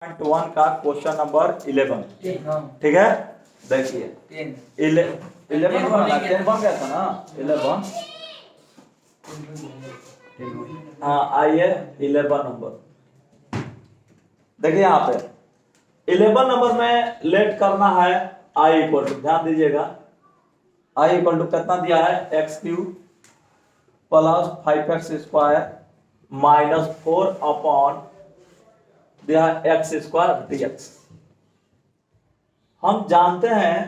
One का question number 11। ठीक है, देखिए 11 बनाना, 10 बन गया था ना 11। हाँ आइए 11 नंबर देखिए यहाँ पे 11 नंबर में लेट करना है आई इक्वल टू, ध्यान दीजिएगा आई इक्वल टू कितना दिया है x cube plus 5x square minus 4 upon दिया है एक्स स्क्वायर dx। हम जानते हैं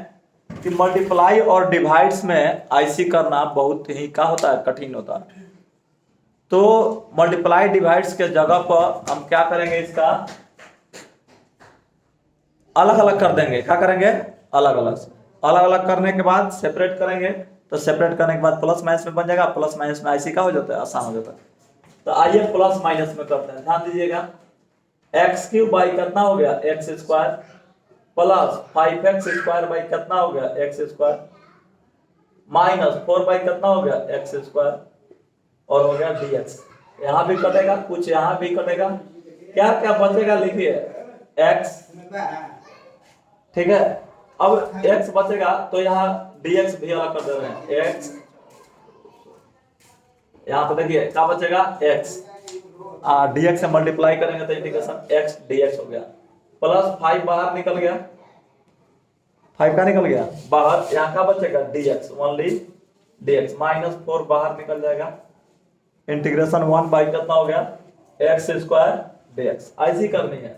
कि मल्टीप्लाई और डिवाइड्स में आईसी करना बहुत ही क्या होता है, कठिन होता है। तो मल्टीप्लाई डिवाइड्स के जगह पर हम क्या करेंगे, इसका अलग अलग कर देंगे। क्या करेंगे, अलग अलग करने के बाद सेपरेट करेंगे। तो सेपरेट करने के बाद प्लस माइनस में बन जाएगा, प्लस माइनस में आईसी का हो जाता है, आसान हो जाता है। तो आइए प्लस माइनस में करते हैं, ध्यान दीजिएगा एक्स क्यूब बाई कितना हो गया x square plus 5x square by कितना हो गया एक्स स्क्वायर माइनस 4 बाई कितना हो गया एक्स स्क्वायर और हो गया dx। यहाँ भी कटेगा, कुछ यहाँ भी कटेगा, क्या क्या बचेगा लिखिए x। ठीक है, अब x बचेगा तो यहाँ dx भी अलग कर दे रहे हैं x। यहाँ पे देखिए क्या बचेगा x, dx से मल्टीप्लाई करेंगे तो इंटीग्रेशन x dx हो गया प्लस 5 बाहर निकल गया, 5 का निकल गया बाहर, यहाँ का बचेगा dx ओनली dx माइनस 4 बाहर निकल जाएगा इंटीग्रेशन 1 बाई कितना हो गया x स्क्वायर dx। ऐसी करनी है,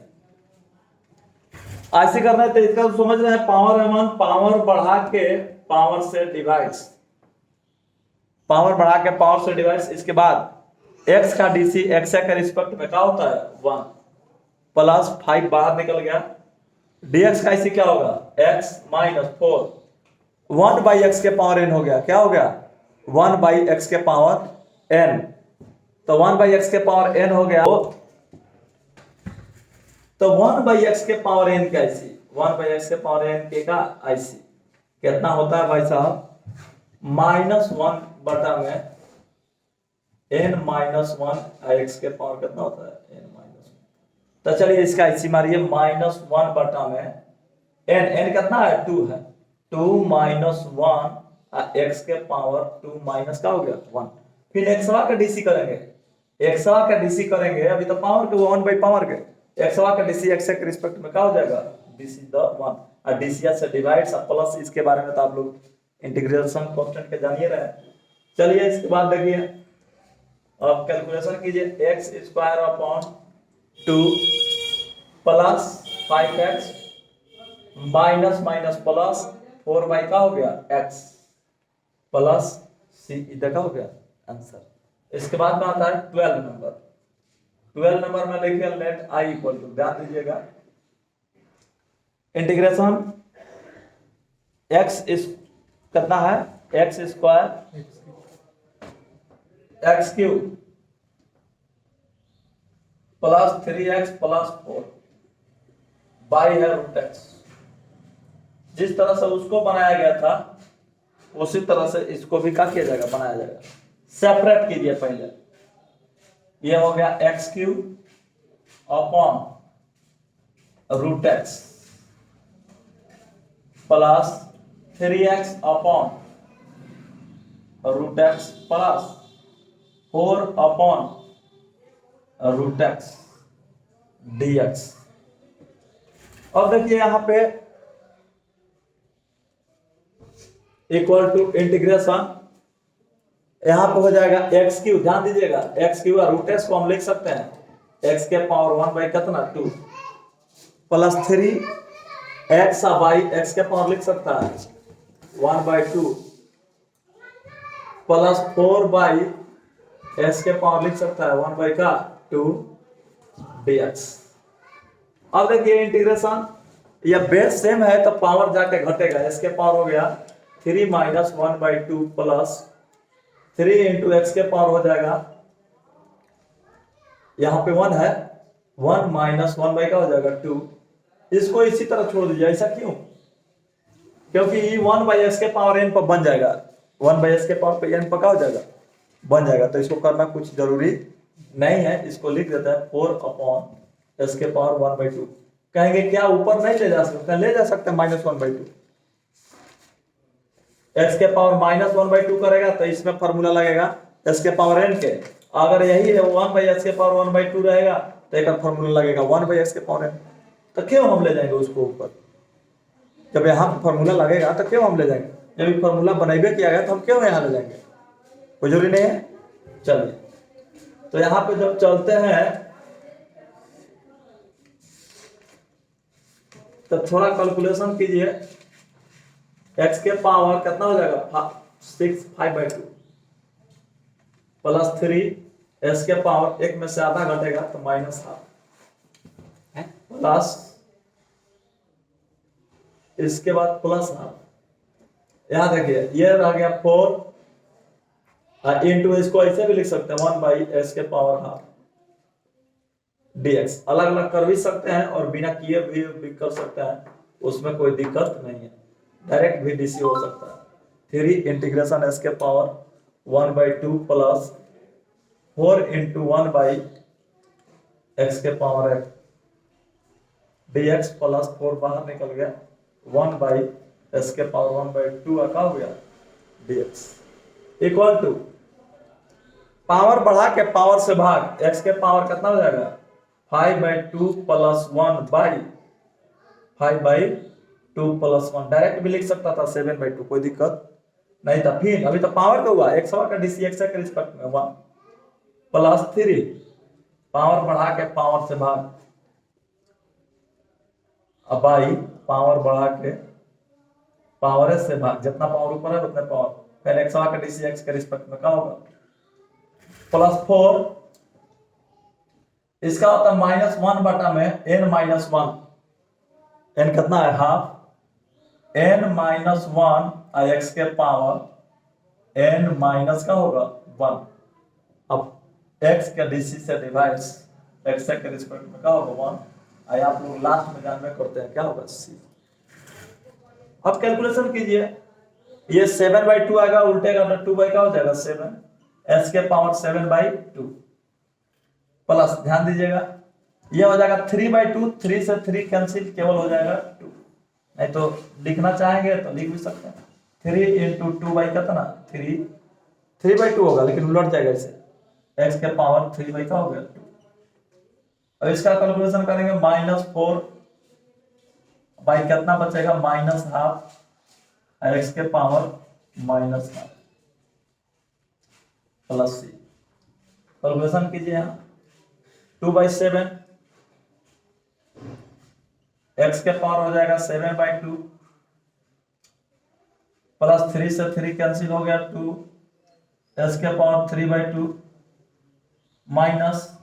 ऐसी करना है। तो इसका समझ रहे हैं पावर है वन, पावर बढ़ा के पावर से डिवाइड्स, पावर बढ़ा के पावर से डिवाइड्स। इसके बाद x का डीसी x के रिस्पेक्ट में क्या होता है 1 प्लस 5 बाहर निकल गया, dx का इसी क्या होगा x माइनस 4 1 बाई एक्स के पावर n हो गया, क्या हो गया 1 बाई एक्स के पावर n। तो 1 बाई एक्स के पावर n हो गया, तो 1 बाई एक्स के पावर n का IC, 1 बाई एक्स के पावर n के का IC कितना होता है भाई साहब -1 बटा में n माइनस 1 एक्स के पावर कितना होता है n माइनस 1। तो चलिए इसका IC मारिए -1 बटा में n कितना है 2 है, 2 माइनस 1 एक्स के पावर 2 माइनस का हो गया 1। फिर एक्सवा का डीसी करेंगे, एक्सवा का डीसी करेंगे, अभी तो पावर के 1 बाई पावर के, एक्सवा का डीसी एक्स के रिस्पेक्ट में क्या हो जाएगा डीसी द 1 और डीसी से डिवाइड्स प्लस। इसके बारे में तो आप लोग इंटीग्रेशन कांस्टेंट के जानिए रहे। चलिए इसके बाद देखिए अब कैलकुलेशन कीजिए x square upon 2 plus 5x minus minus plus 4 by का हो गया x प्लस c, इधर का हो गया आंसर। इसके बाद में आता है 12 नंबर, 12 नंबर में लिखिए लेट i इक्वल टू, ध्यान दीजिएगा इंटीग्रेशन x इस कितना है x square x cube plus 3x plus 4 by है रूट एक्स। जिस तरह से उसको बनाया गया था उसी तरह से इसको भी क्या किया जाएगा, बनाया जाएगा। सेपरेट कीजिए पहले, ये हो गया x cube upon root x plus 3x upon root x plus 4 upon root x dx। अब देखिए यहां पे इक्वल टू इंटीग्रेशन, यहां पे हो जाएगा एक्स क्यूब, ध्यान दीजिएगा एक्स क्यूब और रूट एक्स को हम लिख सकते हैं एक्स के पावर 1 बाई कितना 2 प्लस 3 एक्स बाई एक्स के पावर लिख सकता है 1 बाई 2 प्लस 4 बाई एक्स के पावर लिख सकता है 1 बाई का 2 dx। अब देखिए इंटीग्रेशन, यह बेस सेम है तो पावर जाके घटेगा, इसके पावर हो गया 3 minus 1 by 2 plus 3 into x के पावर हो जाएगा, यहाँ पे 1 है 1 माइनस 1 बाई का हो जाएगा 2। इसको इसी तरह छोड़ दीजिए, ऐसा क्यों, क्योंकि ये 1 बाई एक्स के पावर n पर बन जाएगा, 1 बाई एक्स के पावर पे n पर क्या हो जाएगा बन जाएगा। तो इसको करना कुछ जरूरी नहीं है, इसको लिख देता है 4 अपॉन एक्स के पावर 1 बाई 2। कहेंगे क्या ऊपर नहीं ले जा सकते? ले जा सकते हैं -1/2। एक्स के पावर -1/2 करेगा तो इसमें फॉर्मूला लगेगा एक्स के पावर n के। अगर यही है 1/x के पावर 1/2 रहेगा तो एक फॉर्मूला लगेगा 1/x के पावर n। तो क्यों हम ले जाएंगे उसको ऊपर? जब यहाँ पर फॉर्मूला लगेगा तो क्यों हम ले जाएंगे? जब ये फॉर्मूला बनाइबे किया गया तो हम क्यों यहाँ ले जाएंगे? कोई जरूरी नहीं है। चलिए तो यहाँ पे जब चलते हैं तो थोड़ा कैलकुलेशन कीजिए। x के पावर कितना हो जाएगा 5/2 प्लस 3 s के पावर एक में से आधा घटेगा तो -1/2 प्लस इसके बाद +1/2। यहां देखिए ये रह गया 4 इंटू इसको ऐसे भी लिख सकते हैं 1/s के पावर हाफ dx। अलग अलग कर भी सकते हैं और बिना किए भी कर सकते हैं, उसमें कोई दिक्कत नहीं है। डायरेक्ट भी डीसी हो सकता है। 3 इंटीग्रेशन s के पावर 1/2 प्लस 4 इंटू 1/x के पावर x dx प्लस 4 बाहर निकल गया 1/s के पावर 1/2 का हो गया dx इक्वल टू पावर बढ़ा के पावर से भाग x के पावर कितना हो जाएगा 5/2 प्लस 1/5/2 प्लस 1। डायरेक्ट भी लिख सकता था 7/2, कोई दिक्कत नहीं था। फिर अभी तो पावर का हुआ x का डीसी x के रिस्पेक्ट में 1 प्लस 3 पावर बढ़ा के पावर से भाग अब बाई पावर बढ़ा के पावर से भाग, जितना पावर ऊपर है उतने पावर। फिर x का डीसी x के रिस्पेक्ट में क्या होगा प्लस 4 इसका होता है -1 बटा में n-1। n कितना है हाफ n-1 x के पावर n माइनस का होगा 1। अब x के डीसी से डिवाइड्स x के रिस्पेक्ट में क्या होगा 1। आइए आप लोग लास्ट में जानवे करते हैं क्या होगा c। अब कैलकुलेशन कीजिए, ये 7/2 आएगा, उल्टेगा तो 2 क्या हो जाएगा 7 s के पावर 7/2 प्लस ध्यान दीजिएगा ये हो जाएगा 3/2। 3 से 3 कैंसिल, केवल हो जाएगा 2। नहीं तो लिखना चाहेंगे तो लिख भी सकते हैं 3 इंटू 2 कितना 3/2 होगा, लेकिन उलट जाएगा इसे x के पावर 3 का हो गया 2। अब इसका कैलकुलेशन करेंगे -4 बाई कितना बचेगा -1/2 x के पावर -1/2 प्लस c। कैलकुलेशन कीजिए यहाँ 2/7 x के पावर हो जाएगा 7/2 प्लस 3 से 3 कैंसिल हो गया 2 s के पावर 3/2 माइनस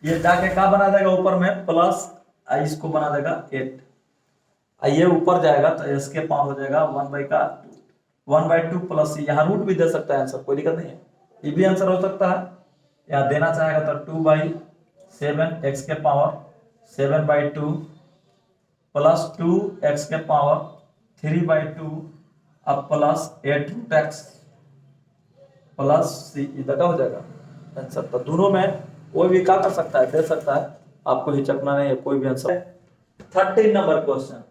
ये जाके क्या बना देगा ऊपर में प्लस इसको बना देगा 8। ये ऊपर जाएगा तो s के पावर हो जाएगा 1/2 प्लस यहाँ रूट भी दे सकता है आंसर, कोई दिक्कत नहीं है। ये भी आंसर हो सकता है, यहाँ देना चाहेगा तो 2/7 x के पावर 7/2 प्लस 2 x के पावर 3/2 अब प्लस 8√x प्लस c इधर का हो जाएगा आंसर। तो दोनों में कोई भी क्या कर सकता है, दे सकता है, आपको हिचकना नहीं है, कोई भी answer. 13 number question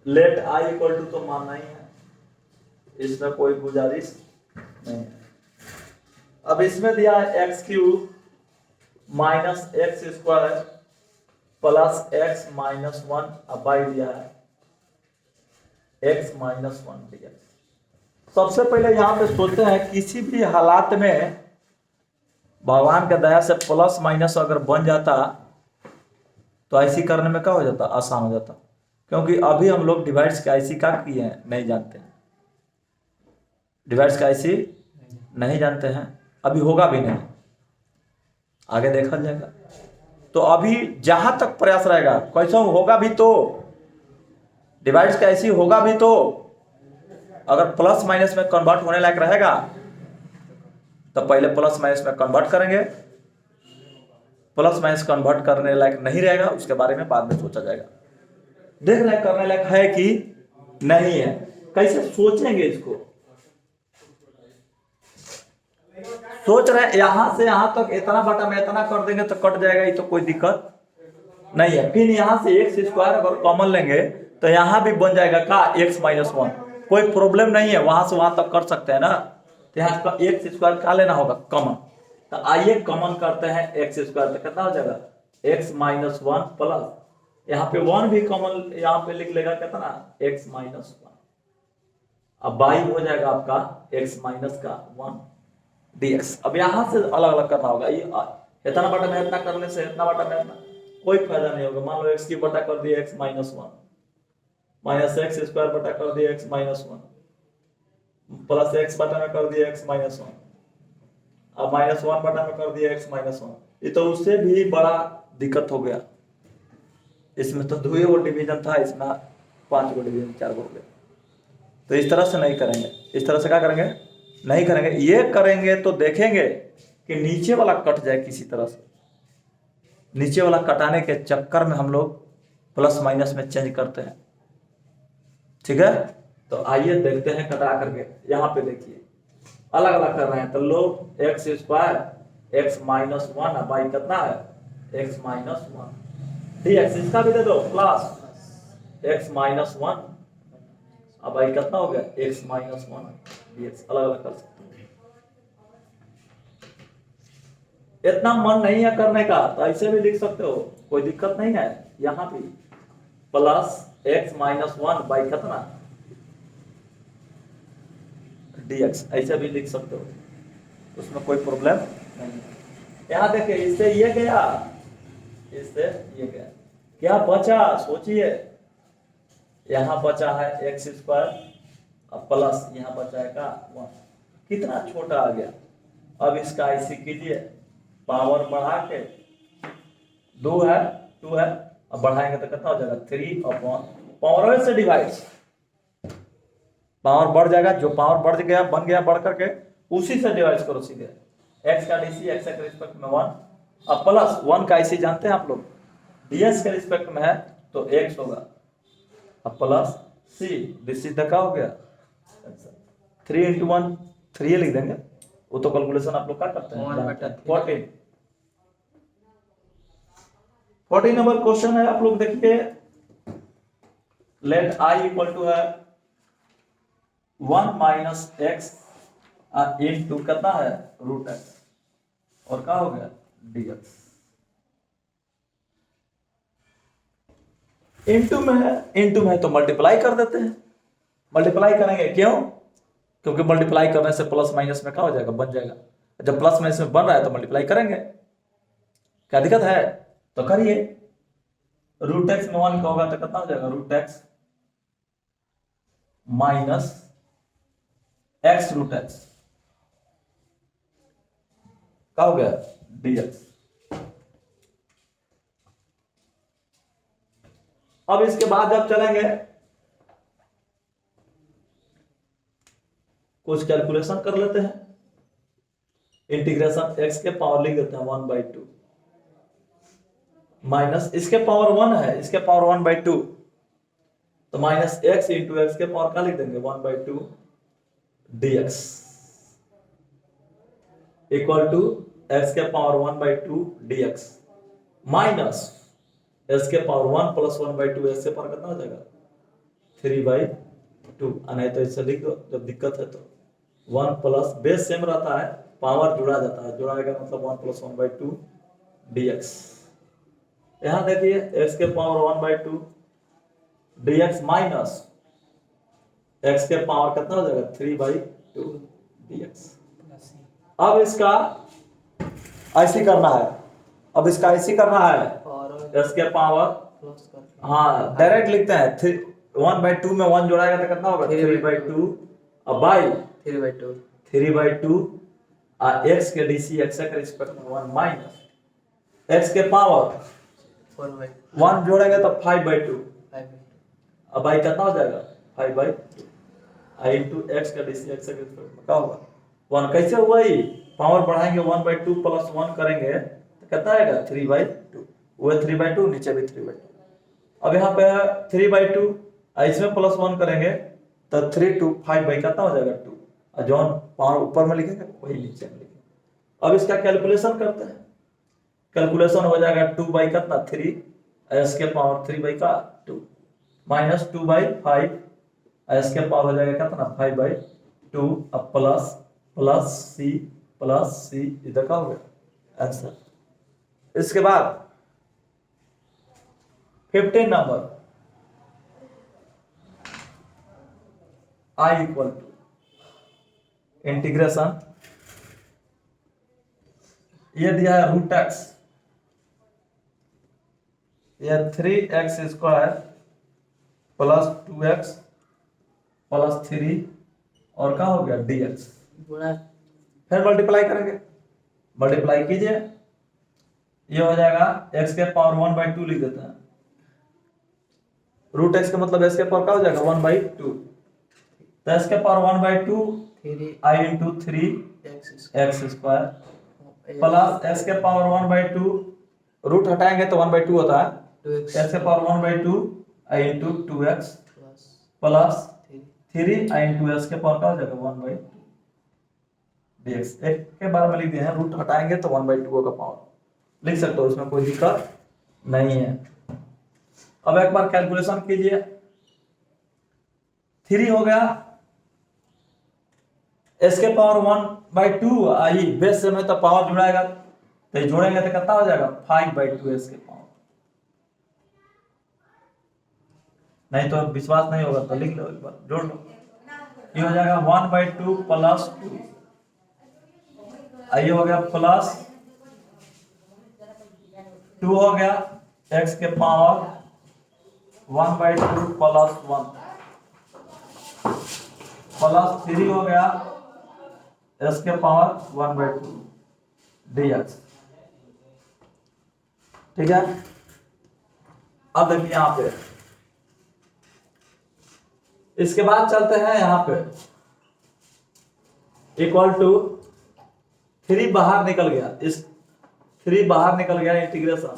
let i equal to तो मानना ही है, इसमें कोई गुजारिश नहीं है। अब इसमें दिया है x³ minus x² plus x - 1 अब बाई दिया है x - 1 दिया। सबसे पहले यहाँ पे सोचते हैं किसी भी हालात में भगवान के दया से प्लस माइनस अगर बन जाता तो ऐसी करने में क्या हो जाता, आसान हो जाता। क्योंकि अभी हम लोग डिवाइड्स का ऐसी क्या किए हैं नहीं जानते हैं, डिवाइड्स का ऐसी नहीं जानते हैं, अभी होगा भी नहीं, आगे देखा जाएगा। तो अभी जहां तक प्रयास रहेगा कैसे होगा भी तो डिवाइड्स का ऐसी होगा भी तो अगर प्लस माइनस में कन्वर्ट होने लायक रहेगा तो पहले प्लस माइनस में कन्वर्ट करेंगे, प्लस माइनस कन्वर्ट करने लायक नहीं रहेगा उसके बारे में बाद में सोचा जाएगा। देख लायक करने लायक है कि नहीं है, कैसे सोचेंगे इसको। सोच रहे हैं यहां से यहां तक इतना बटा में इतना कर देंगे तो कट जाएगा, ये तो कोई दिक्कत नहीं है। फिर यहां से एक्स स्क्वायर अगर कॉमन लेंगे तो यहां भी बन जाएगा का एक्स माइनस वन, कोई प्रॉब्लम नहीं है, वहां से वहां तक कर सकते हैं ना। तो यहाँ का एक्स स्क्वायर क्या लेना होगा कॉमन, तो आइए कॉमन करते हैं एक्स स्क्वायर, तो कितना हो जाएगा एक्स माइनस वन प्लस यहाँ पे वन भी कॉमन यहाँ पे लिख लेगा कितना एक्स माइनस वन, अब बाई हो जाएगा आपका एक्स माइनस का वन dx। अब यहां से अलग अलग करना होगा, ये इतना बटा में इतना करने से इतना बटा में इतना कोई फायदा नहीं होगा। मान लो x की बटा कर दिया x minus one, minus x square बटा कर दिया x minus one, plus x बटा में कर दिया x माइनस वन, अब माइनस वन बटा में कर दिया x माइनस वन, ये तो उससे भी बड़ा दिक्कत हो गया। इसमें तो 2 गो डिवीजन था, इसमें 5 गो डिवीजन 4 गो हो गया। तो इस तरह से नहीं करेंगे, इस तरह से क्या करेंगे नहीं करेंगे, ये करेंगे तो देखेंगे कि नीचे वाला कट जाए किसी तरह से। नीचे वाला कटाने के चक्कर में हम लोग प्लस माइनस में चेंज करते हैं, ठीक है। तो आइए देखते हैं कटा करके। यहाँ पे देखिए अलग अलग कर रहे हैं, तो लोग x square x minus one by कितना है एक्स माइनस वन dx, इसका भी दे दो प्लस एक्स माइनस वन, अब भाई कितना हो गया एक्स माइनस वन dx, अलग अलग कर सकते हैं। इतना मन नहीं है करने का तो ऐसे भी लिख सकते हो, कोई दिक्कत नहीं है। यहां भी plus x minus one by कितना dx, ऐसे भी लिख सकते हो, उसमें कोई प्रॉब्लम नहीं है। यहां देखिए इससे ये गया, इससे ये गया, क्या बचा सोचिए। यहां बचा है एक्स स्क्वायर प्लस यहाँ बचा है का वन, कितना छोटा आ गया। अब इसका ऐसे कीजिए, पावर बढ़ा के 2 है 2 है, अब बढ़ाएंगे तो कितना हो जाएगा 3 अपॉन पावर से डिवाइड, पावर बढ़ जाएगा, जो पावर बढ़ गया बन गया बढ़ करके उसी से डिवाइड करो सीधे। एक्स का डीसी एक्स के रिस्पेक्ट में 1, अब प्लस 1 का ऐसे जानते हैं आप लोग डीएस के रिस्पेक्ट में है तो एक्स होगा, अब प्लस सी डी सीधा का हो गया 3 इंटू 1 3 लिख देंगे, वो तो कैलकुलेशन आप लोग क्या करते हैं 14 नंबर क्वेश्चन है। आप लोग देखिए लेट आई इक्वल टू है 1 माइनस एक्स इंटू कितना है रूट एक्स, और क्या हो गया dx। इंटू में है तो मल्टीप्लाई कर देते हैं, मल्टीप्लाई करेंगे क्यों, क्योंकि मल्टीप्लाई करने से प्लस माइनस में क्या हो जाएगा बन जाएगा, जब प्लस माइनस में बन रहा है तो मल्टीप्लाई करेंगे, क्या दिक्कत है तो करिए। रूट एक्स में 1 का होगा तो कितना हो जाएगा root x minus x root x, क्या हो गया dx। अब इसके बाद जब चलेंगे कुछ कैलकुलेशन कर लेते हैं, इंटीग्रेशन x के पावर लिख देते हैं 1/2 माइनस इसके पावर 1 है, इसके पावर 1/2, तो माइनस x इंटू एक्स के पावर क्या लिख देंगे 1/2 dx इक्वल टू x के पावर 1/2 dx माइनस s के पावर 1 प्लस 1/2 s के पावर कितना हो जाएगा 3/2, नहीं तो इससे लिख दो जब दिक्कत है तो 1 प्लस बेस सेम रहता है, पावर जुड़ा जाता है, जुड़ाएगा मतलब 1 प्लस 1/2 dx। यहां देखिए x के पावर 1/2 dx माइनस x के पावर कितना हो जाएगा 3/2 dx। अब इसका ऐसे करना है, अब इसका ऐसे करना है x के पावर, हाँ डायरेक्ट लिखते हैं 1/2 में 1 जोड़ाएगा तो कितना होगा 3/2 अब बाई 3/2 x के डीसी x के रिस्पेक्ट में 1 माइनस x के पावर 1 जोड़ेंगे तो 5/2 अब बाई कितना हो जाएगा 5/2 इंटू x का डीसी x के रिस्पेक्ट में क्या होगा 1, कैसे हुआ ये पावर बढ़ाएंगे 1/2 प्लस 1 करेंगे तो कितना आएगा 3/2, वो 3/2 नीचे भी 3/2। अब यहाँ पे 3/2 इसमें प्लस 1 करेंगे तो 3 2 5 कितना हो जाएगा 2, और जो पावर ऊपर में लिखेंगे वही नीचे में लिखेंगे, अब इसका कैलकुलेशन करते हैं। कैलकुलेशन हो जाएगा 2 बाई कितना 3 एस के पावर 3/2 माइनस 2/5 एस के पावर हो जाएगा कितना 5/2 अब प्लस प्लस सी इधर का हो गया आंसर। इसके बाद 15 number I equal to integration, ये दिया है रूट एक्स, ये 3x² प्लस 2x प्लस 3 और क्या हो गया dx, फिर मल्टीप्लाई करेंगे, मल्टीप्लाई कीजिए, ये हो जाएगा x के पावर 1/2 लिख देते हैं, रूट x का मतलब x के पावर क्या हो जाएगा 1/2, तो x के power 1/2 I into 3x² plus x के पावर 1/2 रूट हटाएंगे तो 1/2 होता है, x के power 1/2 I into 2x plus 3 I into s के पावर क्या हो जाएगा 1/2 dx। एक के बारे में लिख दिए हैं, रूट हटाएंगे तो 1/2 होगा पावर, लिख सकते हो, उसमें कोई दिक्कत नहीं है। अब एक बार कैलकुलेशन कीजिए, 3 हो गया s के पावर 1/2 आई बेस से में तो पावर जुड़ाएगा, तो जोड़ेंगे तो कितना हो जाएगा 5/2 s के पावर, नहीं तो विश्वास नहीं होगा तो लिख लो एक बार, जोड़ लो, ये हो जाएगा 1/2 प्लस 2 आई हो गया प्लस 2 हो गया x के पावर 1/2 प्लस 1 प्लस 3 हो गया s के पावर 1/2 dx। ठीक है, अब देखिए यहां पे, इसके बाद चलते हैं यहां पे इक्वल टू 3 बाहर निकल गया, इस 3 बाहर निकल गया, इंटीग्रेशन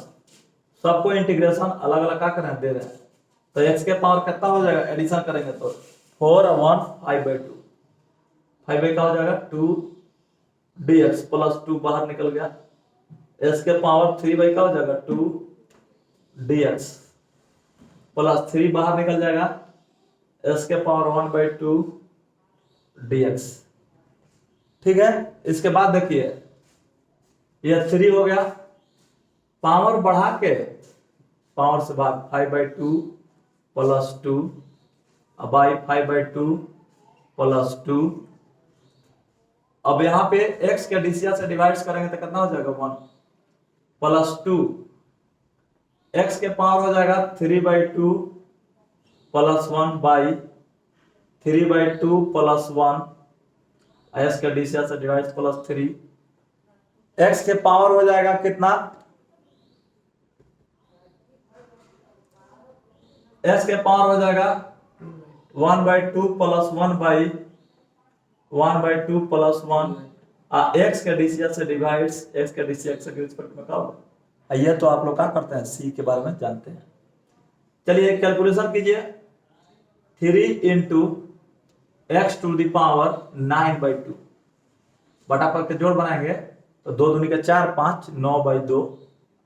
सबको इंटीग्रेशन अलग अलग क्या करें दे रहे हैं, तो x के पावर कितना हो जाएगा, एडिशन करेंगे तो 4 और 1 5/2 5 का हो जाएगा 2 dx प्लस 2 बाहर निकल गया, s के पावर 3 का हो जाएगा 2 dx प्लस 3 बाहर निकल जाएगा, s के पावर 1/2 dx। ठीक है, इसके बाद देखिए ये 3 हो गया, पावर बढ़ा के पावर से भाग 5/2 प्लस 2 बाई 5/2 प्लस 2, अब यहाँ पे x के DCF से डिवाइड करेंगे तो कितना हो जाएगा 1 प्लस 2, x के पावर हो जाएगा 3/2 प्लस 1 बाई 3/2 प्लस 1 s के DCF से डिवाइड प्लस 3, x के पावर हो जाएगा कितना, s के पावर हो जाएगा 1/2 प्लस 1 बाई 1/2 प्लस 1 x के DCF से डिवाइड, x के DCF से रिस्पेक्ट में क्या होगा, ये तो आप लोग क्या करते हैं c के बारे में जानते हैं। चलिए कैलकुलेशन कीजिए, 3 into x to the power 9/2 बटा पर के जोड़ बनाएंगे तो 2 दूनी का 4 5 9/2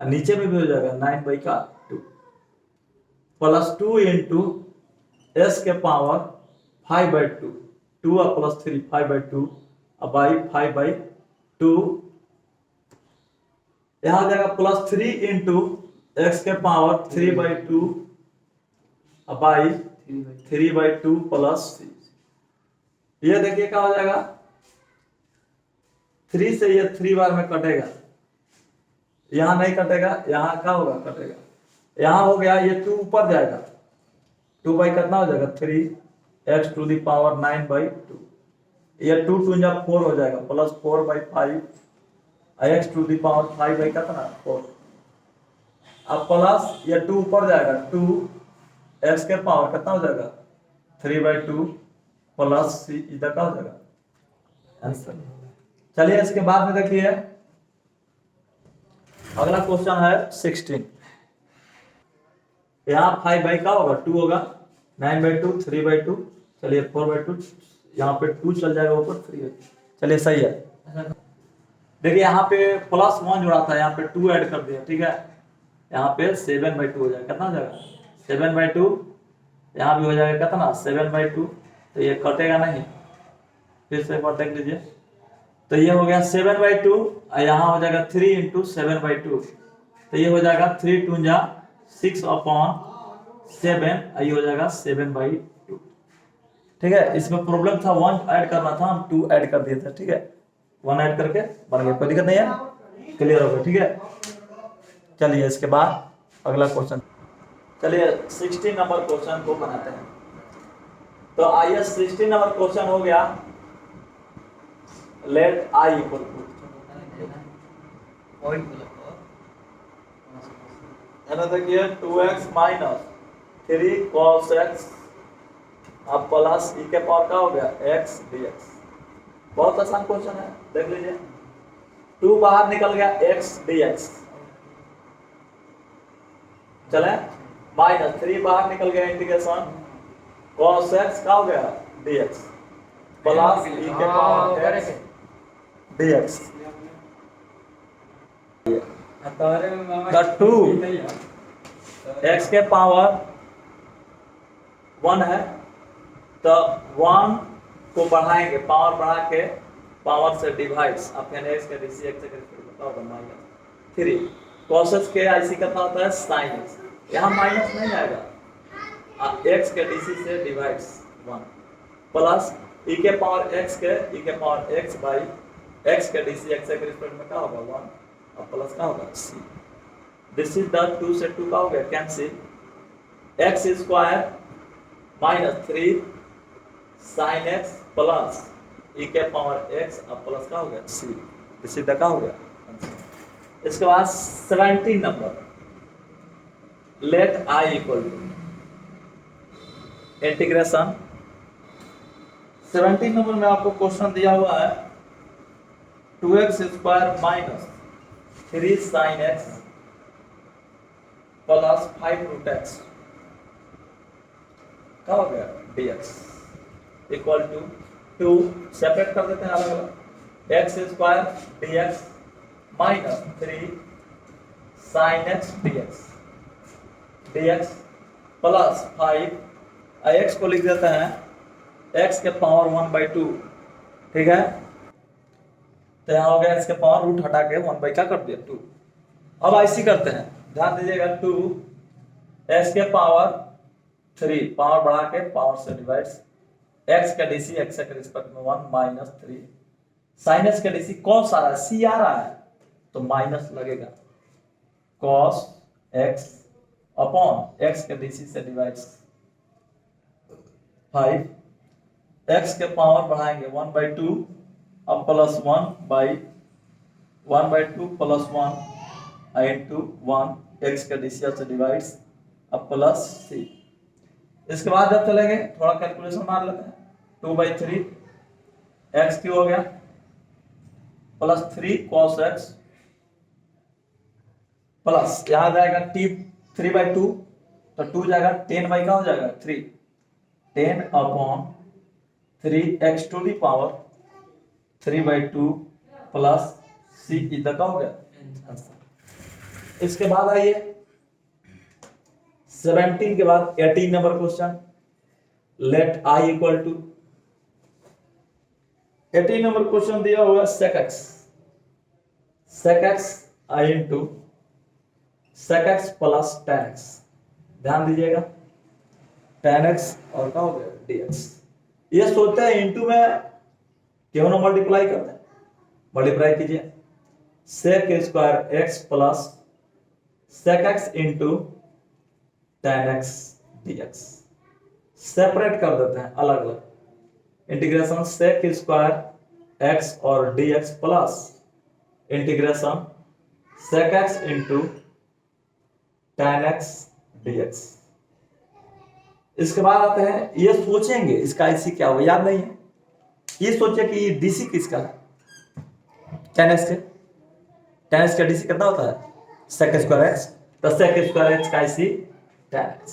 नीचे में भी हो जाएगा 9/2 प्लस 2 इंटू s के पावर 5/2 2 और प्लस 3 5/2 बाई 5/2, यहां आ जाएगा प्लस 3 इंटू x के पावर 3/2 बाई 3/2 प्लस 3, ये देखिए क्या हो जाएगा, 3 से ये 3 बार में कटेगा, यहां नहीं कटेगा, यहां क्या होगा कटेगा, यहां हो गया ये 2 ऊपर जाएगा, 2 बाई कितना हो जाएगा 3 x टू द पावर 9/2, ये 2 2 जा 4 हो जाएगा plus 4/5 x to the power 5 by कितना 4, अब प्लस ये 2 ऊपर जाएगा 2 x के पावर कितना हो जाएगा 3/2 प्लस c, इधर का हो जाएगा आंसर। चलिए इसके बाद में देखिए अगला क्वेश्चन है 16, यहाँ 5 का होगा 2 होगा 9/2 3/2, चलिए 4/2, यहाँ पे 2 चल जाएगा ऊपर 3, चलिए सही है। देखिए यहाँ पे +1 जुड़ा था, यहाँ पे 2 ऐड कर दिया, ठीक है, यहाँ पे 7/2 हो जाएगा, कितना हो जाएगा 7/2, यहाँ भी हो जाएगा कितना 7/2, तो ये कटेगा नहीं, फिर से एक बार देख लीजिए, तो ये हो गया 7/2 और यहाँ हो जाएगा 3 × 7/2, तो ये हो जाएगा 3 2 जा 6/7 और ये हो जाएगा 7/2, ठीक है। इसमें प्रॉब्लम था 1 ऐड करना था, हम 2 ऐड कर दिए थे, ठीक है, 1 ऐड करके बन गया, कोई दिक्कत नहीं है, क्लियर हो गया, ठीक है। चलिए इसके बाद अगला क्वेश्चन, चलिए 16 नंबर क्वेश्चन को बनाते हैं। तो आइए 16 नंबर क्वेश्चन हो गया, लेट I इक्वल टू, है ना, देखिए 2x - 3 cos x अब प्लस e के पावर का हो गया x dx। बहुत आसान क्वेश्चन है, देख लीजिए, 2 बाहर निकल गया x dx, चले, -3 बाहर निकल गया, इंटीग्रेशन cos x का हो गया dx प्लस e के power x dx। The 2 x के पावर 1 है, तो 1 को बढ़ाएंगे, पावर बढ़ा के पावर से डिवाइड्स, आप यानी x के dc x के -3 cos x के ic कितना होता है sin x, यहाँ माइनस नहीं आएगा, x के dc से डिवाइड्स 1 प्लस e के पावर x बाई x के dc x के रिस्पेक्ट में क्या होगा 1 और प्लस क्या होगा c। दिस इज द 2 से 2 का हो गया cancel, x square -3 sin x plus e के पावर x और प्लस का हो गया c, दिस इज द का हो गया। इसके बाद 17 number, let I equal to integration, 17 नंबर में आपको क्वेश्चन दिया हुआ है 2x square - 3 sin x plus 5 root x क्या हो गया dx इक्वल टू 2, सेपरेट कर देते हैं अलग अलग, x square dx -3 sin x dx plus 5 x को लिख देते हैं x के पावर 1/2, ठीक है, तो यहाँ हो गया x के पावर रूट हटा के 1 क्या कर दिया 2। अब ऐसी करते हैं, ध्यान दीजिएगा, 2 x के पावर 3 पावर बढ़ा के पावर से डिवाइड्स x का dc x के रिस्पेक्ट में 1 -3 sin x का dc cos आ रहा है, c आ रहा है तो माइनस लगेगा, cos x अपॉन x के dc से डिवाइड्स 5 x के पावर बढ़ाएंगे 1/2 अब प्लस 1/2 प्लस 1 into 1 x के dc से डिवाइड्स अब प्लस c। इसके बाद जब चलेंगे थोड़ा कैलकुलेशन मार लेते हैं, 2/3 x क्यों हो गया प्लस 3 cos x प्लस यहाँ जाएगा t 3/2 तो 2 जाएगा 10 का हो जाएगा 3 10 upon 3x to the power 3/2 plus c इधर का हो गया। इसके बाद आइए 17 के बाद 18 number question, let I equal to 18 number question दिया हुआ sec x I into sec x plus tan x, ध्यान दीजिएगा tan x और क्या हो गया dx। ये सोचते हैं इंटू में क्यों ना मल्टीप्लाई करते हैं, मल्टीप्लाई कीजिए sec square x plus sec x into tan x dx, separate कर देते हैं अलग अलग, इंटीग्रेशन sec स्क्वायर x और dx plus integration sec x into tan x dx। इसके बाद आते हैं, ये सोचेंगे इसका IC क्या होगा, याद नहीं है, ये सोचे कि DC किसका है, tan x का DC कितना होता है sec स्क्वायर x, तो sec स्क्वायर x का IC tan x।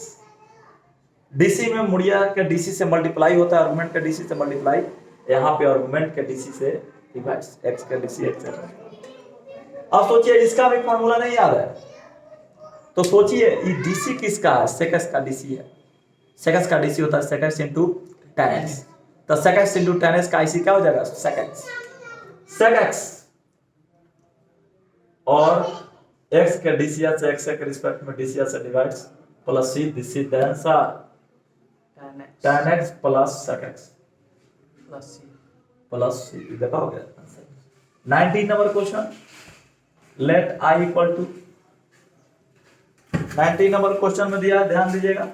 DC में मुड़िया के DC से मल्टीप्लाई होता है, आर्गुमेंट के DC से मल्टीप्लाई, यहाँ पे आर्गुमेंट के DC से डिवाइड, x का DC x अब सोचिए इसका भी फॉर्मूला नहीं याद है, तो सोचिए ये डीसी किसका है, सेकस का डीसी है। सेकस का डीसी होता है सेकस इंटू टेन, तो सेकस इंटू टेन का आईसी क्या हो जाएगा, सेकंड्स। सेकंड्स और x के डीसीएस से x के रिस्पेक्ट में डीसीएस से divides plus c, this is the answer, tan x plus sec x plus c। देखा हो गया answer. 19 number question, let i equal to, 19 number question में दिया, ध्यान दीजिएगा,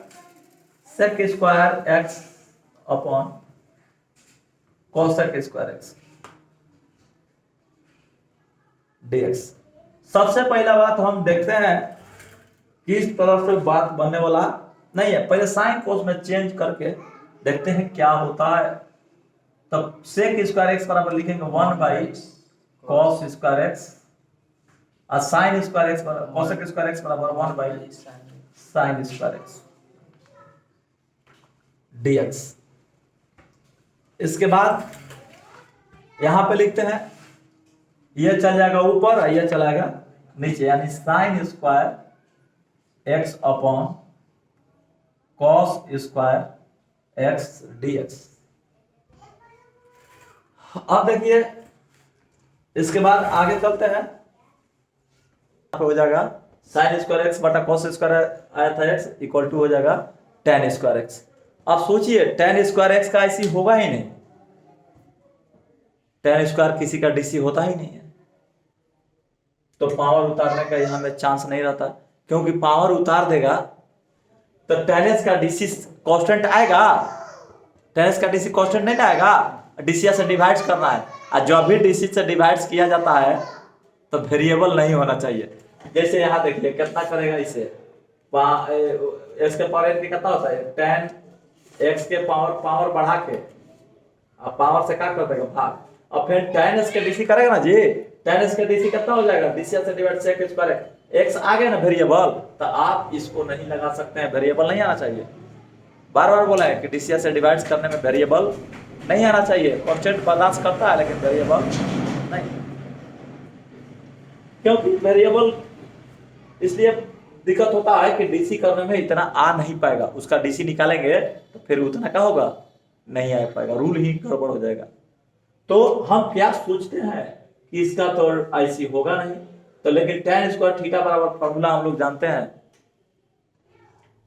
sec square x upon cosec square x dx। सबसे पहला बात हम देखते हैं कि इस तरफ से बात बनने वाला नहीं है, पहले साइन कोस में चेंज करके देखते हैं क्या होता है। तब सेक स्क्वायर एक्स बराबर लिखेंगे 1 बाई कॉस स्क्वायर एक्स और साइन स्क्वायर एक्स बराबर कॉसेक स्क्वायर एक्स बराबर 1 by sine square x dx। इसके बाद यहां पे लिखते हैं, ये चल जाएगा ऊपर और ये चला जाएगा नीचे, यानी sine square x upon cos square x dx। अब देखिए इसके बाद आगे चलते हैं, हो जाएगा साइन स्क्वायर एक्स बटा कॉस स्क्वायर आया था एक्स इक्वल टू हो जाएगा टेन स्क्वायर एक्स। अब सोचिए टेन स्क्वायर एक्स का आईसी होगा ही नहीं, टेन स्क्वायर किसी का डीसी होता ही नहीं है, तो पावर उतारने का यहां में चांस नहीं रहता, क्योंकि पावर उतार देगा तो टेन का डीसी कांस्टेंट आएगा, टेन का डीसी कांस्टेंट नहीं आएगा, डीसी से डिवाइड करना है, और जब भी डीसी से डिवाइड किया जाता है तो वेरिएबल नहीं होना चाहिए। जैसे यहाँ देखिए कितना करेगा इसे, एक्स के पावर एन कितना होता है, टेन एक्स के पावर बढ़ा के अब पावर से क्या कर देगा भाग, और फिर टेन एस के डीसी करेगा ना जी, टेन एस के डीसी कितना हो जाएगा, डीसी से डिवाइड सेक स्क्वायर एक्स आ गया ना वेरिएबल, तो आप इसको नहीं लगा सकते हैं, वेरिएबल नहीं आना चाहिए। बार बार बोला है कि डीसी से डिवाइड करने में वेरिएबल नहीं आना चाहिए, कांस्टेंट बर्दाश्त करता है लेकिन वेरिएबल नहीं, क्योंकि वेरिएबल इसलिए दिक्कत होता है कि डीसी करने में इतना आ नहीं पाएगा, उसका डीसी निकालेंगे तो फिर उतना क्या होगा, नहीं आ पाएगा, रूल ही गड़बड़ हो जाएगा। तो हम क्या सोचते हैं कि इसका तो आईसी होगा नहीं, तो लेकिन tan स्क्वायर थीटा बराबर फॉर्मूला हम लोग जानते हैं,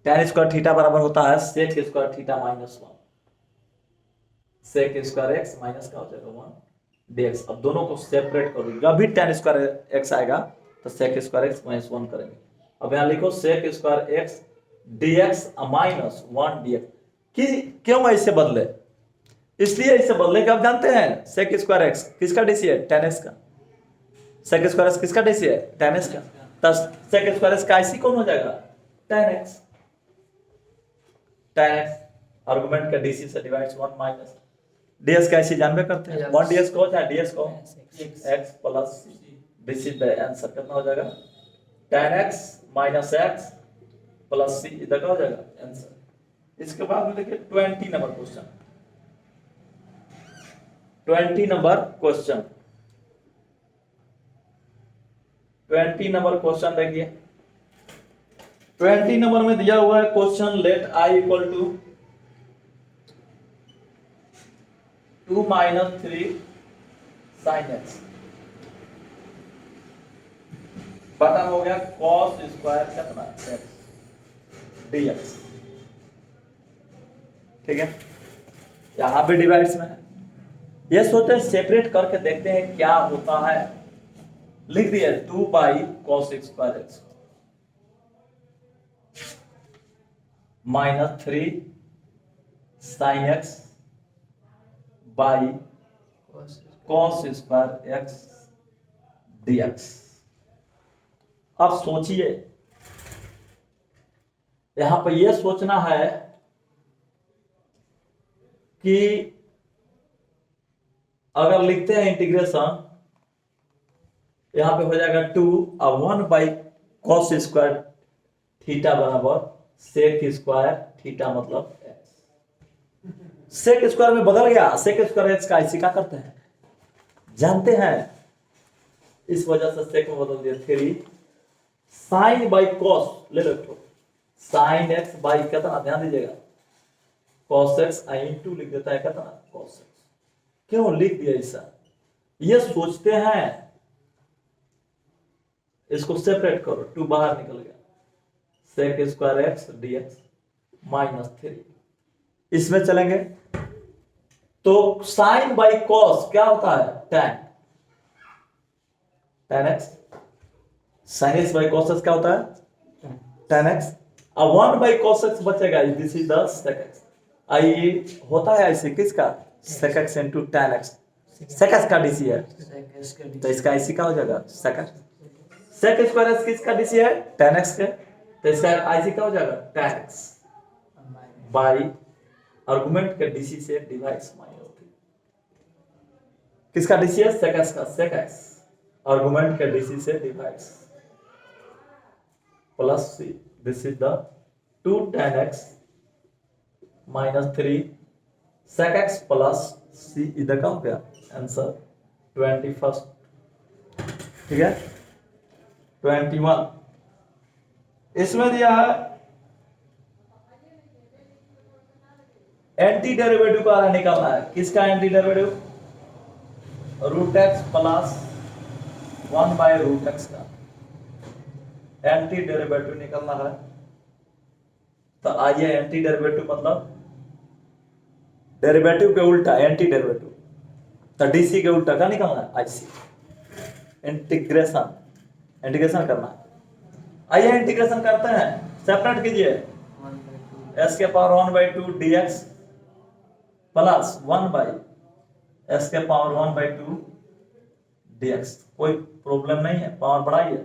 tan स्क्वायर थीटा बराबर होता है sec square theta minus 1, sec square x minus का हो जाएगा 1 dx। अब दोनों को सेपरेट करो, जब भी tan स्क्वायर एक्स आएगा तो सेक स्क्वायर एक्स माइनस 1 करेंगे। अब यहाँ लिखो sec square x dx minus 1 dx। क्यों ऐसे बदले, इसलिए इसे बदले के आप जानते हैं सेक स्क्वायर एक्स किसका डीसी है, tan x का, सेक स्क्वायर एक्स किसका डीसी है, tan x का, तो सेक स्क्वायर एक्स का आईसी कौन हो जाएगा, tan x, tan x argument का डीसी से डिवाइड्स 1 माइनस ds का आईसी जानबे करते हैं, 1 ds को चाहे ds को x plus this is the answer, कितना हो जाएगा tan x minus x plus c, इधर का हो जाएगा आंसर। इसके बाद में देखिए 20 number question, 20 number question, 20 number question देखिए, 20 नंबर में दिया हुआ है question, let i equal to 2 minus 3 sine x बटा हो गया कॉस स्क्वायर कितना एक्स dx। ठीक है, यहां पे डिवाइड्स में है, ये सोचते हैं सेपरेट करके देखते हैं क्या होता है। लिख दिया 2 by cos square x minus 3 sine x by cos square x dx। अब सोचिए यहां पर यह सोचना है कि अगर लिखते हैं इंटीग्रेशन, यहां पे हो जाएगा 2 और 1 बाई कॉस स्क्वायर थीटा बराबर सेक स्क्वायर थीटा मतलब एक्स। सेक स्क्वायर में बदल गया, सेक स्क्वायर एक्स का आईसी क्या करते हैं जानते हैं, इस वजह से सेक में बदल दिया 3 साइन बाई कॉस ले लो, साइन एक्स बाई कितना, ध्यान दीजिएगा कॉस एक्स इंटू लिख देता है कितना कॉस एक्स। क्यों लिख दिया ऐसा, ये सोचते हैं, इसको सेपरेट करो, 2 बाहर निकल गया, sec square x D x -3। इसमें चलेंगे तो साइन बाई कॉस क्या होता है tan x, sine x by cos x क्या होता है tan एक्स, अब 1 बाई कॉस एक्स बचेगा, this is the sec x. आइए होता है ऐसे किसका, sec x into tan x, sec x का डीसी है तो इसका आईसी का हो जाएगा sec x, sec square x किसका डीसी है tan एक्स के, तो इसका आईसी का हो जाएगा tan एक्स बाई आर्गुमेंट के डीसी से डिवाइड -3। किसका डीसी है सेक एक्स का, सेक एक्स आर्गुमेंट के डीसी से divide plus C, this is the 2 tan x -3 sec x plus C, इधर का हो गया आंसर 21। ठीक है 21। इसमें दिया है एंटी डेरिवेटिव का निकालना है, किसका anti derivative, root x plus 1 by root x का एंटी डेरिवेटिव निकालना है। तो आइए एंटी डेरिवेटिव मतलब डेरिवेटिव के उल्टा एंटी डेरिवेटिव, तो डीसी के उल्टा क्या निकालना है आईसी, इंटीग्रेशन, इंटीग्रेशन करना है। आइए इंटीग्रेशन करते हैं, सेपरेट कीजिए, s के power 1/2 dx plus 1 by s के पावर 1/2 dx, कोई प्रॉब्लम नहीं है, पावर बढ़ाइए,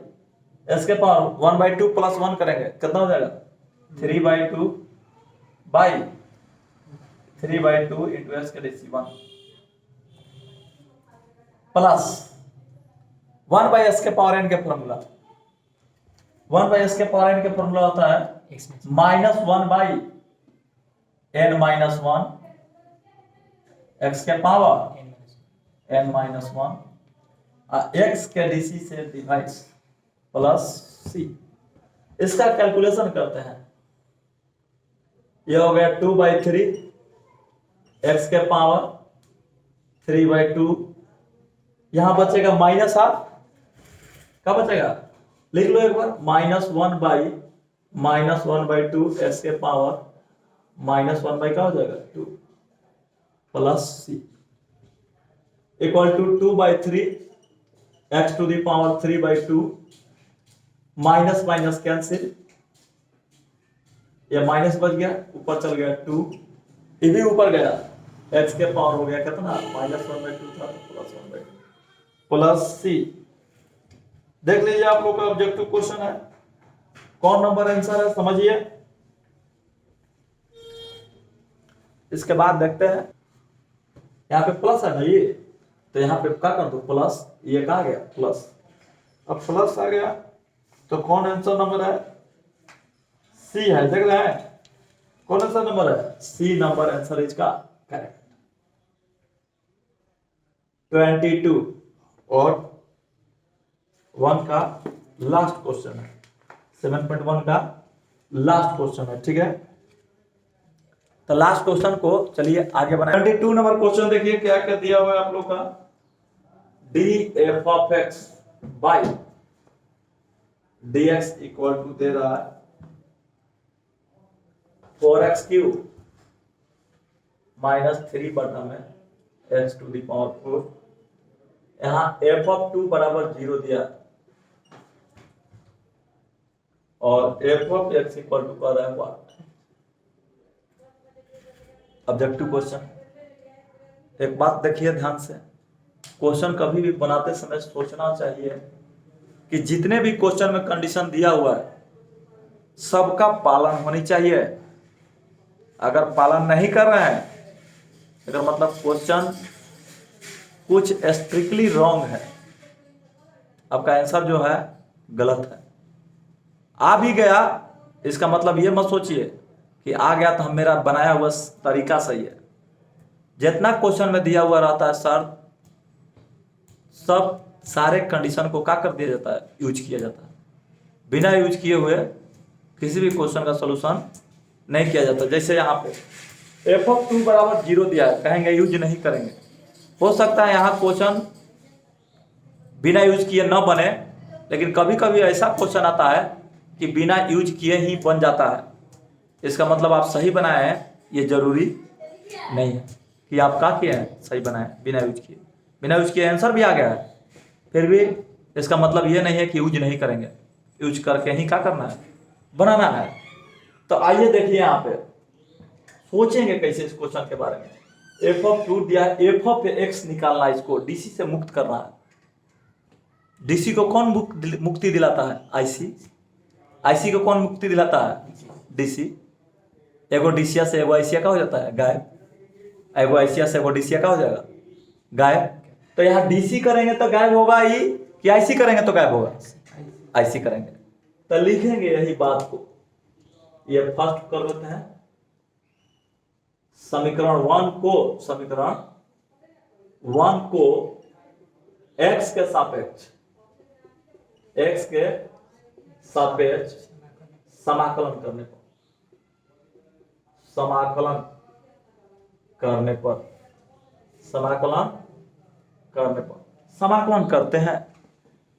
s के पावर 1/2 प्लस 1 करेंगे कितना हो जाएगा 3/2 बाई 3/2 इंटू s के डीसी 1 प्लस 1 बाई s के पावर n के फॉर्मूला, 1 बाई s के पावर n के फॉर्मूला होता है -1 बाई n -1 x के पावर n -1 x के डीसी से डिवाइड प्लस सी। इसका कैलकुलेशन करते हैं, यह हो गया 2/3 x के पावर 3/2, यहां बचेगा -1/2, क्या बचेगा लिख लो एक बार, -1 बाई -1/2 x के पावर -1 बाई क्या हो जाएगा 2 plus C equal to 2/3 x to the power 3/2 minus minus cancel, ये माइनस बच गया, ऊपर चल गया 2, ये भी ऊपर गया, x के पावर हो गया कितना -1/2 था +1/2 प्लस सी। देख लीजिए आप लोग का ऑब्जेक्टिव क्वेश्चन है, कौन नंबर आंसर है समझिए। इसके बाद देखते हैं, यहाँ पे प्लस है ना ये, तो यहाँ पे क्या कर दो प्लस, ये कहा गया प्लस, अब प्लस आ गया तो कौन आंसर नंबर है सी है, देख रहे हैं कौन आंसर नंबर है सी नंबर आंसर इसका करेक्ट 22 और 1 का लास्ट क्वेश्चन है, 7.1 का लास्ट क्वेश्चन है। ठीक है, तो लास्ट क्वेश्चन को चलिए आगे बढ़ाएं। 22 नंबर क्वेश्चन देखिए क्या क्या दिया हुआ है आप लोग का, D F of X by dx equal to दे रहा है 4x क्यूब -3 बटा में x टू द पावर 4, यहां f ऑफ 2 बराबर 0 दिया और f of x equal to कर रहा है 1। ऑब्जेक्टिव क्वेश्चन, एक बात देखिए ध्यान से, क्वेश्चन कभी भी बनाते समय सोचना चाहिए कि जितने भी क्वेश्चन में कंडीशन दिया हुआ है सबका पालन होनी चाहिए। अगर पालन नहीं कर रहे हैं अगर मतलब क्वेश्चन कुछ स्ट्रिक्टली रॉन्ग है, आपका आंसर जो है गलत है। आ भी गया इसका मतलब ये मत सोचिए कि आ गया तो हम मेरा बनाया हुआ तरीका सही है। जितना क्वेश्चन में दिया हुआ रहता है सर सब सारे कंडीशन को क्या कर दिया जाता है, यूज किया जाता है। बिना यूज किए हुए किसी भी क्वेश्चन का सोल्यूशन नहीं किया जाता। जैसे यहाँ पे f(2) बराबर 0 दिया है, कहेंगे यूज नहीं करेंगे। हो सकता है यहाँ क्वेश्चन बिना यूज किए न बने, लेकिन कभी कभी ऐसा क्वेश्चन आता है कि बिना यूज किए ही बन जाता है। इसका मतलब आप सही बनाए हैं, ये जरूरी नहीं है कि आप क्या किए हैं, सही बनाए बिना यूज किए। बिना यूज किए आंसर भी आ गया है, फिर भी इसका मतलब ये नहीं है कि यूज नहीं करेंगे, यूज करके ही क्या करना है, बनाना है। तो आइए देखिए यहाँ पे सोचेंगे कैसे इस क्वेश्चन के बारे में। f(2) दिया है, f(x) निकालना है, इसको डीसी से मुक्त करना है। डीसी को कौन मुक्ति दिलाता है, आईसी। आईसी को कौन मुक्ति दिलाता है, डीसी। एगो डीसिया से एगो आईसिया का हो जाता है गायब, एगो आईसिया से एगो डीसिया का हो जाएगा गायब। तो यहाँ डीसी करेंगे तो गायब होगा ही, कि आईसी करेंगे तो गायब होगा, आईसी करेंगे। तो लिखेंगे यही बात को, ये फर्स्ट कर देते हैं। समीकरण 1 को x के सापेक्ष समाकलन करने पर समाकलन करते हैं।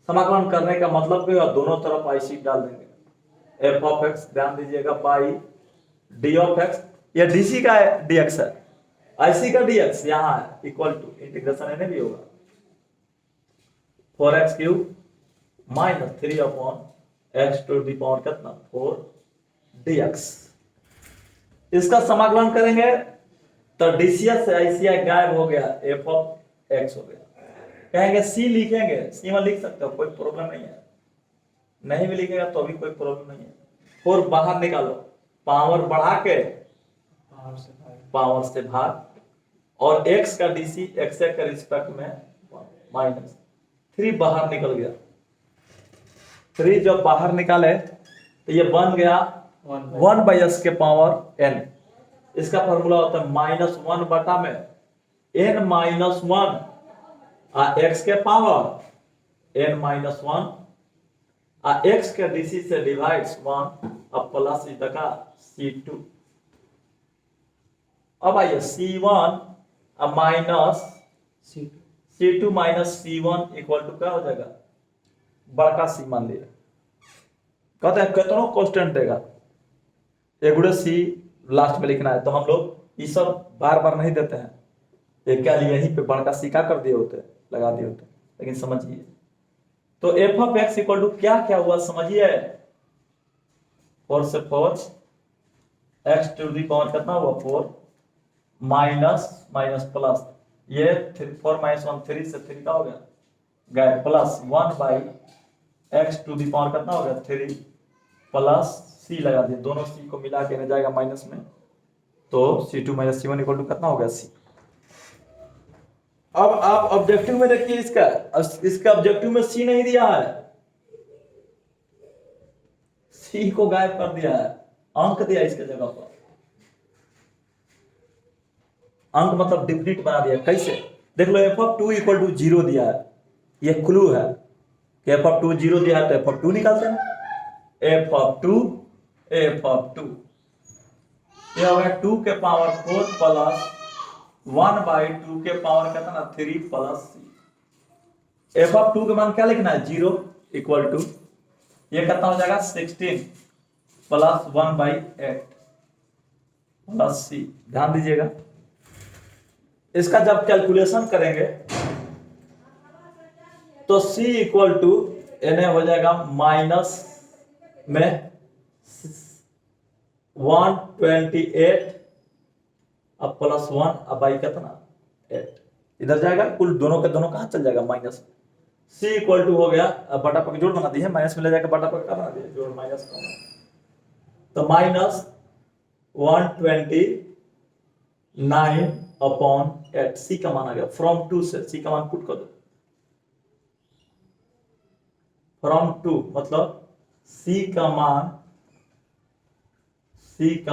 समाकलन करने का मतलब क्या, दोनों तरफ आईसी डाल देंगे। f(x) ध्यान दीजिएगा बाई d(x), ये डीसी का dx है, आईसी का dx यहाँ है, इक्वल टू इंटीग्रेशन इन्हें भी होगा 4x³ minus 3/x to the power कितना 4 dx। इसका समाकलन करेंगे तो डीसीया से आईसीया गायब हो गया, f(x) हो गया। कहेंगे c लिखेंगे, c में लिख सकते हो, कोई प्रॉब्लम नहीं है। नहीं भी लिखेगा तो भी कोई प्रॉब्लम नहीं है। 4 बाहर निकालो, पावर बढ़ा के पावर से भाग, और x का डीसी x के रिस्पेक्ट में माइनस 3 बाहर निकल गया। 3 जब बाहर निकाले तो ये बन गया 1/s के पावर n। इसका फॉर्मूला होता है -1 बटा में n-1 x के पावर n-1 x के डीसी से डिवाइड्स 1 अब प्लस का c2। अब आइए c1 minus c2 minus c1 equal to क्या हो जाएगा, बड़का सी मान लिया। कहते हैं कितनों कांस्टेंट देगा, एगुड़े सी लास्ट में लिखना है, तो हम लोग ये सब बार बार नहीं देते हैं, ये क्या लिए यहीं पे बड़का सी का कर दिए होते, लगा दिए होते। लेकिन समझिए तो f(x) इक्वल टू क्या क्या हुआ समझिए, 4 से 4 x टू दी पावर कितना हुआ 4 माइनस माइनस प्लस, ये 4 - 1 3 से 3 का हो गया गए, plus 1/x to the power कितना हो गया 3 प्लस c लगा दिए, दोनों c को मिला के जाएगा माइनस में, तो c2 - c1 इक्वल टू कितना हो गया c। अब आप ऑब्जेक्टिव में देखिए, इसका ऑब्जेक्टिव में c नहीं दिया है, c को गायब कर दिया है, अंक दिया इसके जगह पर। अंक मतलब डिफिनिट बना दिया। कैसे देख लो, f(2) इक्वल टू 0 दिया है, ये क्लू है कि f(2) 0 दिया है, तो f(2) निकालते हैं। f(2) ये हो गया 2 के पावर 4 प्लस 1/2 के पावर कितना 3 प्लस c। f(2) के मान क्या लिखना है 0 इक्वल टू ये कितना हो जाएगा 16 प्लस 1/8 प्लस c। ध्यान दीजिएगा, इसका जब कैलकुलेशन करेंगे तो c इक्वल टू इन्हें हो जाएगा माइनस में 128 अब प्लस 1 अब बाई कितना 8 इधर जाएगा, कुल दोनों के दोनों कहां चल जाएगा माइनस। c इक्वल टू हो गया, अब बटा पर जोड़ बना दिए, माइनस में ले जाकर बटा पर क्या बना दिया जोड़ माइनस, तो माइनस 129/8 c का मान आ गया। फ्रॉम 2 से c का मान पुट कर दो, फ्रॉम 2 मतलब c का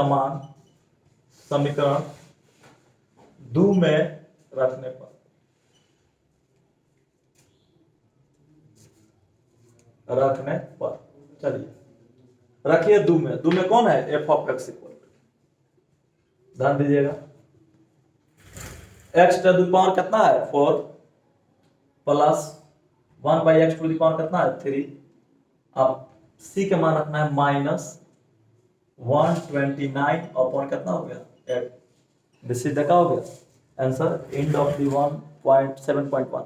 मान समीकरण 2 में रखने पर रखने पर। चलिए रखिए दो में कौन है एफ ऑफ एक्स इक्वल, ध्यान दीजिएगा एक्स टू द पावर कितना है 4 plus 1 by x to the power कितना है 3। अब सी के मान रखना है माइनस 129 अपॉन कितना हो गया 8। दिस इज द क्या हो गया आंसर एंड ऑफ द 1.7.1।